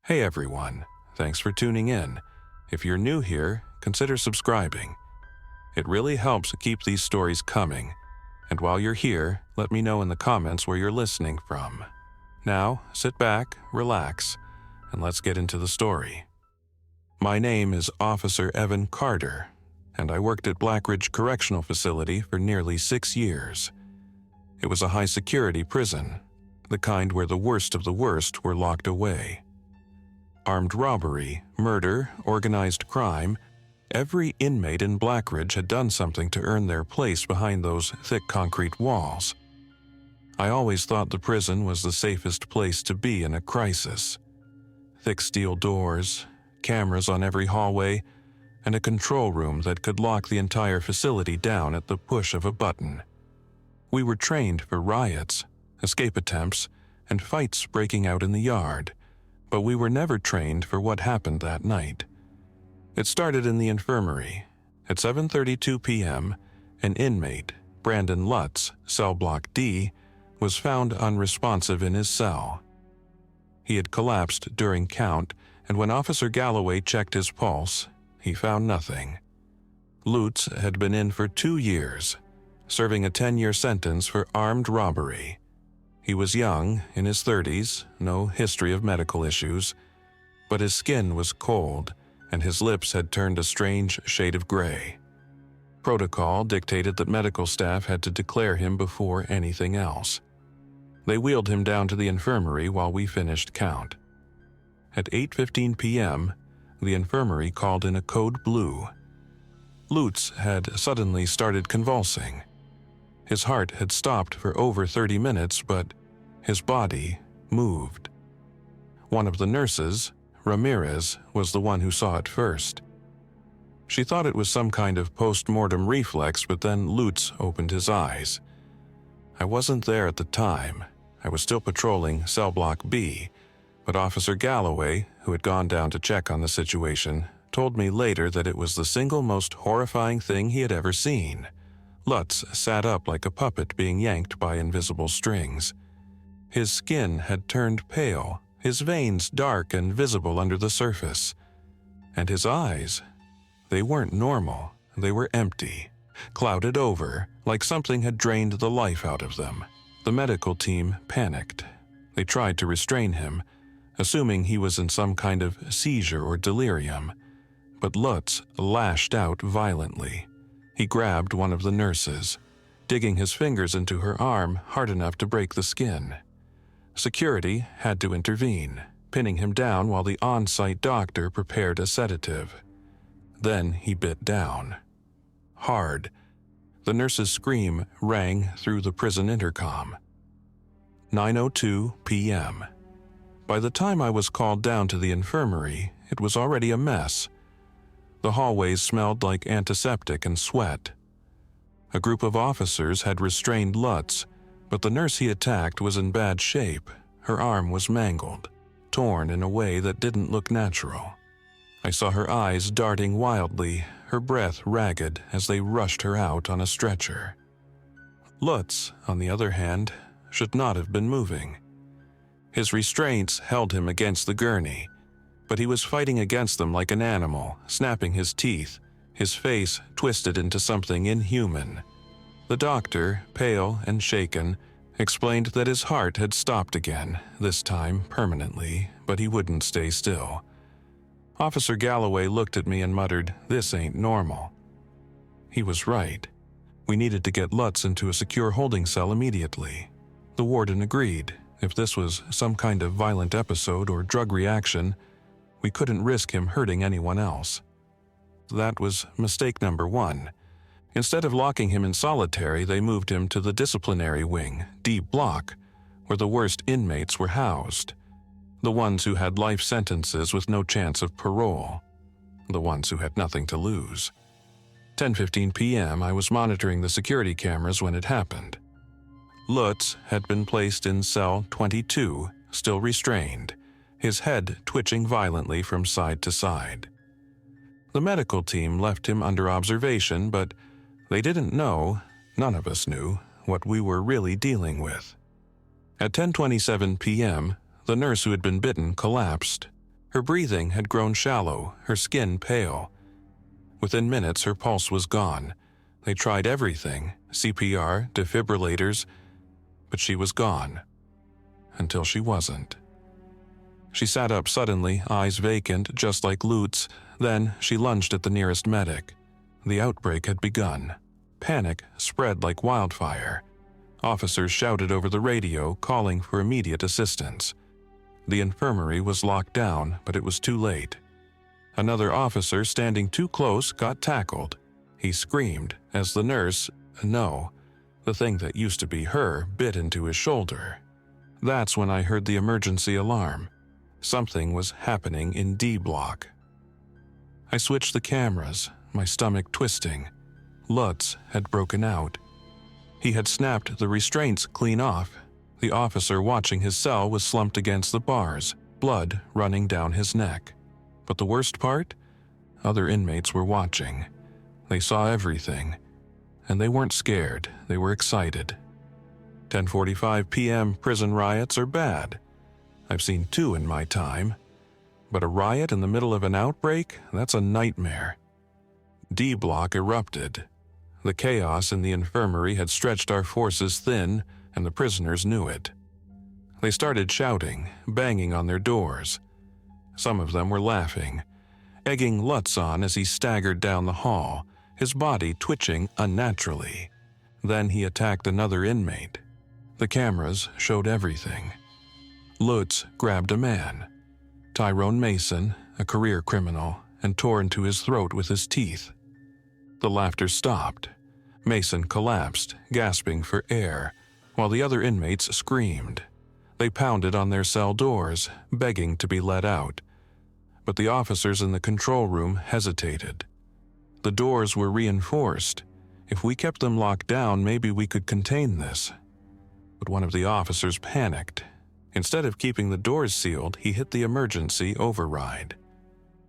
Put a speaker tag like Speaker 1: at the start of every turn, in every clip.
Speaker 1: Hey everyone, thanks for tuning in. If you're new here, consider subscribing. It really helps keep these stories coming. And while you're here, let me know in the comments where you're listening from. Now, sit back, relax, and let's get into the story. My name is Officer Evan Carter, and I worked at Blackridge Correctional Facility for nearly 6 years. It was a high-security prison, the kind where the worst of the worst were locked away. Armed robbery, murder, organized crime, every inmate in Blackridge had done something to earn their place behind those thick concrete walls. I always thought the prison was the safest place to be in a crisis. Thick steel doors, cameras on every hallway, and a control room that could lock the entire facility down at the push of a button. We were trained for riots, escape attempts, and fights breaking out in the yard, but we were never trained for what happened that night. It started in the infirmary. At 7:32 p.m., an inmate, Brandon Lutz, cell block D, was found unresponsive in his cell. He had collapsed during count, and when Officer Galloway checked his pulse, he found nothing. Lutz had been in for 2 years, serving a 10-year sentence for armed robbery. He was young, in his 30s, no history of medical issues, but his skin was cold, and his lips had turned a strange shade of gray. Protocol dictated that medical staff had to declare him before anything else. They wheeled him down to the infirmary while we finished count. At 8:15 p.m., the infirmary called in a code blue. Lutz had suddenly started convulsing. His heart had stopped for over 30 minutes, but his body moved. One of the nurses, Ramirez, was the one who saw it first. She thought it was some kind of post-mortem reflex, but then Lutz opened his eyes. I wasn't there at the time. I was still patrolling cell block B, but Officer Galloway, who had gone down to check on the situation, told me later that it was the single most horrifying thing he had ever seen. Lutz sat up like a puppet being yanked by invisible strings. His skin had turned pale, his veins dark and visible under the surface. And his eyes, they weren't normal, they were empty, clouded over, like something had drained the life out of them. The medical team panicked. They tried to restrain him, assuming he was in some kind of seizure or delirium. But Lutz lashed out violently. He grabbed one of the nurses, digging his fingers into her arm hard enough to break the skin. Security had to intervene, pinning him down while the on-site doctor prepared a sedative. Then he bit down. Hard. The nurse's scream rang through the prison intercom. 9:02 p.m. By the time I was called down to the infirmary, it was already a mess. The hallways smelled like antiseptic and sweat. A group of officers had restrained Lutz, but the nurse he attacked was in bad shape. Her arm was mangled, torn in a way that didn't look natural. I saw her eyes darting wildly, her breath ragged as they rushed her out on a stretcher. Lutz, on the other hand, should not have been moving. His restraints held him against the gurney, but he was fighting against them like an animal, snapping his teeth, his face twisted into something inhuman. The doctor, pale and shaken, explained that his heart had stopped again, this time permanently, but he wouldn't stay still. Officer Galloway looked at me and muttered, "This ain't normal." He was right. We needed to get Lutz into a secure holding cell immediately. The warden agreed. If this was some kind of violent episode or drug reaction, we couldn't risk him hurting anyone else. That was mistake number 1. Instead of locking him in solitary, they moved him to the disciplinary wing, D block, where the worst inmates were housed. The ones who had life sentences with no chance of parole. The ones who had nothing to lose. 10:15 p.m., I was monitoring the security cameras when it happened. Lutz had been placed in cell 22, still restrained, his head twitching violently from side to side. The medical team left him under observation, but they didn't know, none of us knew, what we were really dealing with. At 10:27 p.m., the nurse who had been bitten collapsed. Her breathing had grown shallow, her skin pale. Within minutes, her pulse was gone. They tried everything, CPR, defibrillators, but she was gone. Until she wasn't. She sat up suddenly, eyes vacant, just like Lutz. Then she lunged at the nearest medic. The outbreak had begun. Panic spread like wildfire. Officers shouted over the radio, calling for immediate assistance. The infirmary was locked down, but it was too late. Another officer standing too close got tackled. He screamed as the nurse, no, the thing that used to be her, bit into his shoulder. That's when I heard the emergency alarm. Something was happening in D block. I switched the cameras, my stomach twisting. Lutz had broken out. He had snapped the restraints clean off. The officer watching his cell was slumped against the bars, blood running down his neck. But the worst part? Other inmates were watching. They saw everything. And they weren't scared, they were excited. 10:45 p.m. prison riots are bad. I've seen 2 in my time. But a riot in the middle of an outbreak? That's a nightmare. D block erupted. The chaos in the infirmary had stretched our forces thin, and the prisoners knew it. They started shouting, banging on their doors. Some of them were laughing, egging Lutz on as he staggered down the hall, his body twitching unnaturally. Then he attacked another inmate. The cameras showed everything. Lutz grabbed a man, Tyrone Mason, a career criminal, and tore into his throat with his teeth. The laughter stopped. Mason collapsed, gasping for air, while the other inmates screamed. They pounded on their cell doors, begging to be let out. But the officers in the control room hesitated. The doors were reinforced. If we kept them locked down, maybe we could contain this. But one of the officers panicked. Instead of keeping the doors sealed, he hit the emergency override.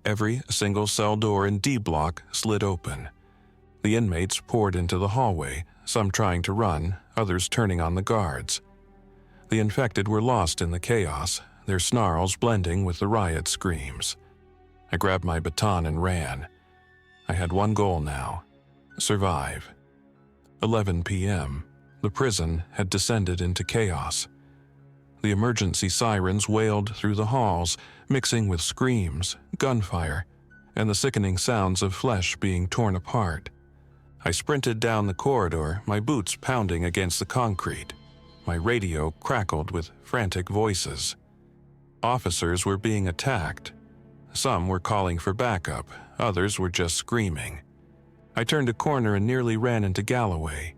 Speaker 1: Every single cell door in D block slid open. The inmates poured into the hallway, some trying to run, others turning on the guards. The infected were lost in the chaos, their snarls blending with the riot screams. I grabbed my baton and ran. I had one goal now: survive. 11 p.m. The prison had descended into chaos. The emergency sirens wailed through the halls, mixing with screams, gunfire, and the sickening sounds of flesh being torn apart. I sprinted down the corridor, my boots pounding against the concrete. My radio crackled with frantic voices. Officers were being attacked. Some were calling for backup, others were just screaming. I turned a corner and nearly ran into Galloway.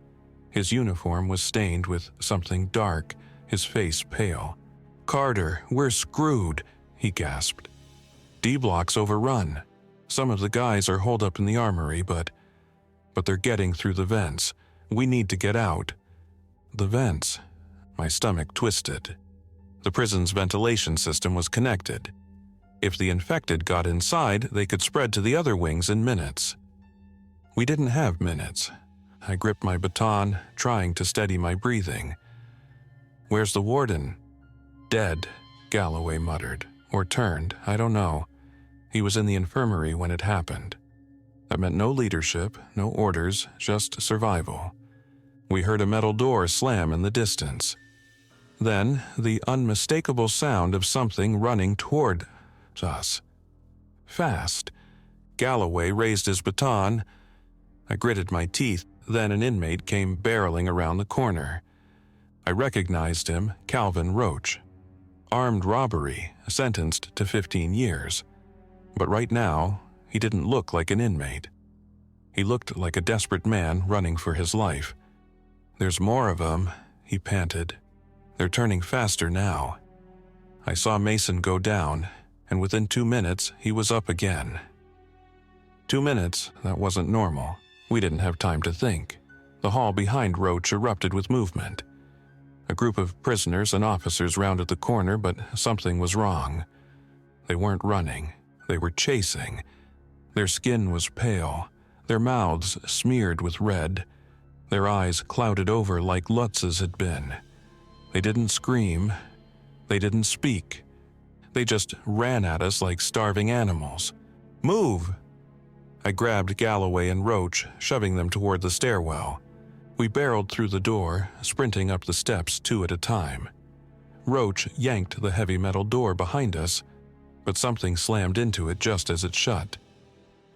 Speaker 1: His uniform was stained with something dark, his face pale. "Carter, we're screwed," he gasped. D block's overrun. Some of the guys are holed up in the armory, but they're getting through the vents. We need to get out. The vents. My stomach twisted. The prison's ventilation system was connected. If the infected got inside, they could spread to the other wings in minutes. We didn't have minutes. I gripped my baton, trying to steady my breathing. "Where's the warden?" "Dead," Galloway muttered, or turned, I don't know. He was in the infirmary when it happened. That meant no leadership, no orders, just survival. We heard a metal door slam in the distance. Then, the unmistakable sound of something running toward us. Fast. Galloway raised his baton. I gritted my teeth, then an inmate came barreling around the corner. I recognized him, Calvin Roach. Armed robbery, sentenced to 15 years. But right now, he didn't look like an inmate. He looked like a desperate man running for his life. "There's more of them," he panted. "They're turning faster now." I saw Mason go down, and within 2 minutes, he was up again. 2 minutes, that wasn't normal. We didn't have time to think. The hall behind Roach erupted with movement. A group of prisoners and officers rounded the corner, but something was wrong. They weren't running. They were chasing. Their skin was pale, their mouths smeared with red, their eyes clouded over like Lutz's had been. They didn't scream. They didn't speak. They just ran at us like starving animals. "Move!" I grabbed Galloway and Roach, shoving them toward the stairwell. We barreled through the door, sprinting up the steps 2 at a time. Roach yanked the heavy metal door behind us, but something slammed into it just as it shut.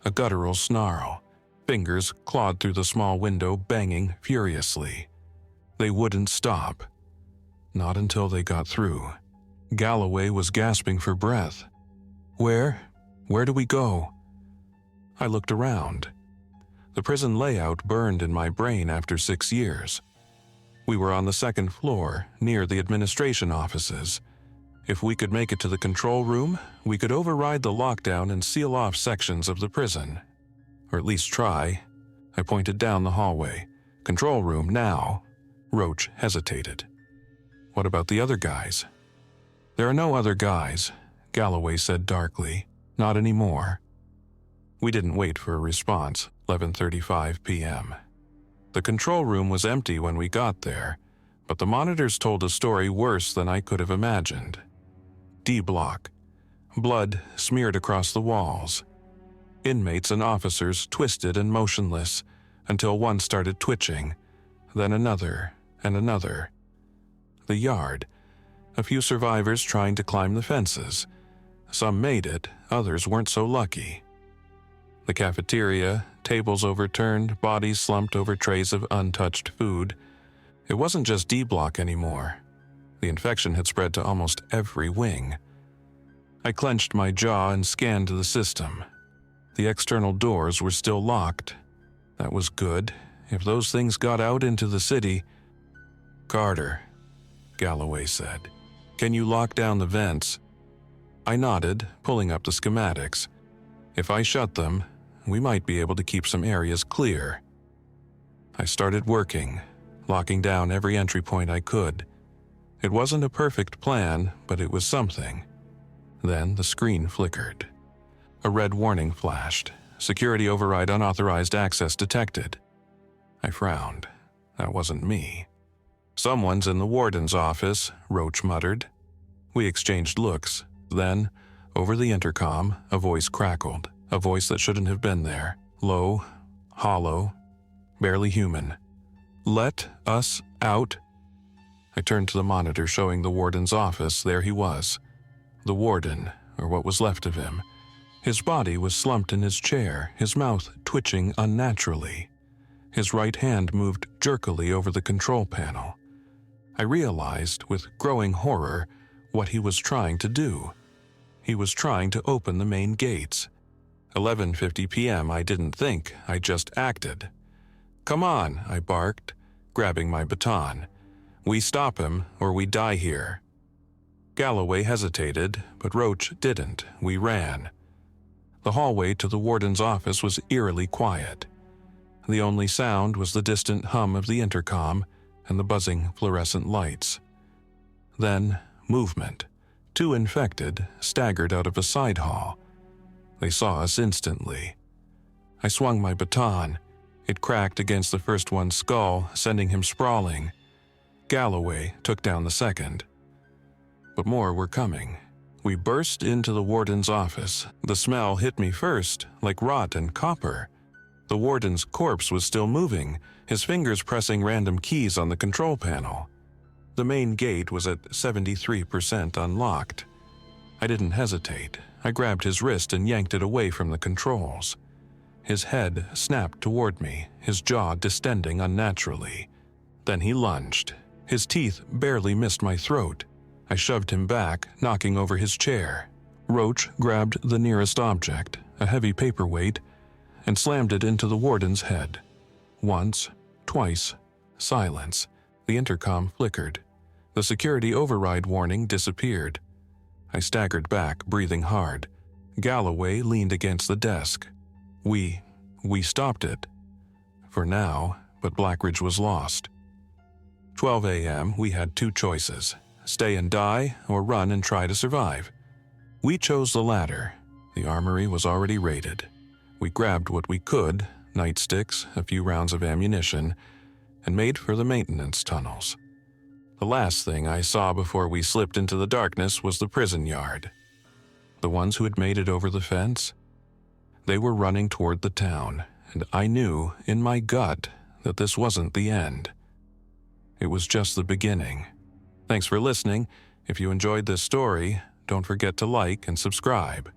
Speaker 1: A guttural snarl. Fingers clawed through the small window, banging furiously. They wouldn't stop. Not until they got through. Galloway was gasping for breath. Where do we go?" I looked around. The prison layout burned in my brain after 6 years. We were on the 2nd floor, near the administration offices. If we could make it to the control room, we could override the lockdown and seal off sections of the prison. Or at least try. I pointed down the hallway. "Control room now." Roach hesitated. "What about the other guys?" "There are no other guys," Galloway said darkly. "Not anymore." We didn't wait for a response. 11:35 p.m. The control room was empty when we got there, but the monitors told a story worse than I could have imagined. D block. Blood smeared across the walls. Inmates and officers twisted and motionless until one started twitching, then another and another. The yard. A few survivors trying to climb the fences. Some made it, others weren't so lucky. The cafeteria, tables overturned, bodies slumped over trays of untouched food. It wasn't just D block anymore. The infection had spread to almost every wing. I clenched my jaw and scanned the system. The external doors were still locked. That was good. If those things got out into the city... "Carter," Galloway said, "can you lock down the vents?" I nodded, pulling up the schematics. If I shut them, we might be able to keep some areas clear. I started working, locking down every entry point I could. It wasn't a perfect plan, but it was something. Then the screen flickered. A red warning flashed. "Security override, unauthorized access detected." I frowned. That wasn't me. "Someone's in the warden's office," Roach muttered. We exchanged looks. Then, over the intercom, a voice crackled. A voice that shouldn't have been there. Low, hollow, barely human. "Let us out." I turned to the monitor showing the warden's office. There he was. The warden, or what was left of him. His body was slumped in his chair, his mouth twitching unnaturally. His right hand moved jerkily over the control panel. I realized, with growing horror, what he was trying to do. He was trying to open the main gates. 11:50 p.m. I didn't think, I just acted. "Come on," I barked, grabbing my baton. "We stop him, or we die here." Galloway hesitated, but Roach didn't. We ran. The hallway to the warden's office was eerily quiet. The only sound was the distant hum of the intercom and the buzzing fluorescent lights. Then, movement. 2 infected staggered out of a side hall. They saw us instantly. I swung my baton. It cracked against the first one's skull, sending him sprawling. Galloway took down the second. But more were coming. We burst into the warden's office. The smell hit me first, like rot and copper. The warden's corpse was still moving, his fingers pressing random keys on the control panel. The main gate was at 73% unlocked. I didn't hesitate. I grabbed his wrist and yanked it away from the controls. His head snapped toward me, his jaw distending unnaturally. Then he lunged. His teeth barely missed my throat. I shoved him back, knocking over his chair. Roach grabbed the nearest object, a heavy paperweight, and slammed it into the warden's head. Once, twice, silence. The intercom flickered. The security override warning disappeared. I staggered back, breathing hard. Galloway leaned against the desk. We stopped it. For now, but Blackridge was lost. 12 a.m., we had 2 choices. Stay and die, or run and try to survive. We chose the latter. The armory was already raided. We grabbed what we could, nightsticks, a few rounds of ammunition, and made for the maintenance tunnels. The last thing I saw before we slipped into the darkness was the prison yard. the ones who had made it over the fence. They were running toward the town, and I knew, in my gut, that this wasn't the end. It was just the beginning. Thanks for listening. If you enjoyed this story, don't forget to like and subscribe.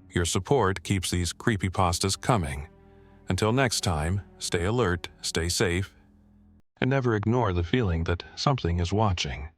Speaker 1: Your support keeps these creepypastas coming. Until next time, stay alert, stay safe, and never ignore the feeling that something is watching.